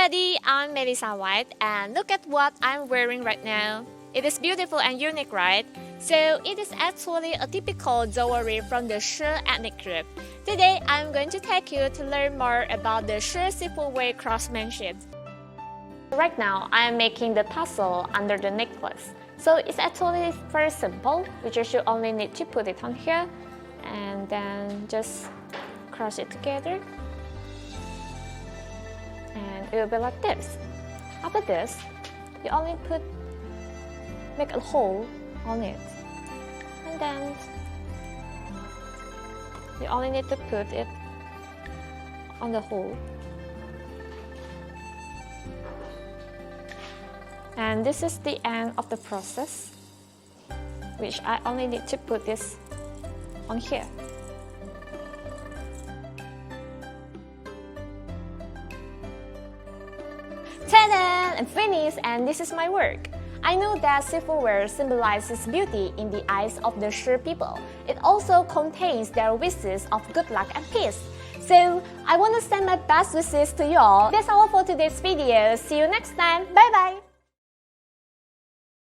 everybody, I'm Mei Lisa White and look at what I'm wearing right now. It is beautiful and unique, right? So it is actually a typical jewelry from the Shi ethnic group. Today I'm going to take you to learn more about the Shi Silverware Craftsmanship. Right now I am making the tassel under the necklace. So it's actually very simple. You just only need to put it on here and then just cross it together. And it will be like this. After this, you only make a hole on it, and then you only need to put it on the hole. And this is the end of the process, which I only need to put this on here. Ta-da! I'm finished and this is my work. I know that silverware symbolizes beauty in the eyes of the Shi people. It also contains their wishes of good luck and peace. So, I want to send my best wishes to you all. That's all for today's video. See you next time. Bye bye!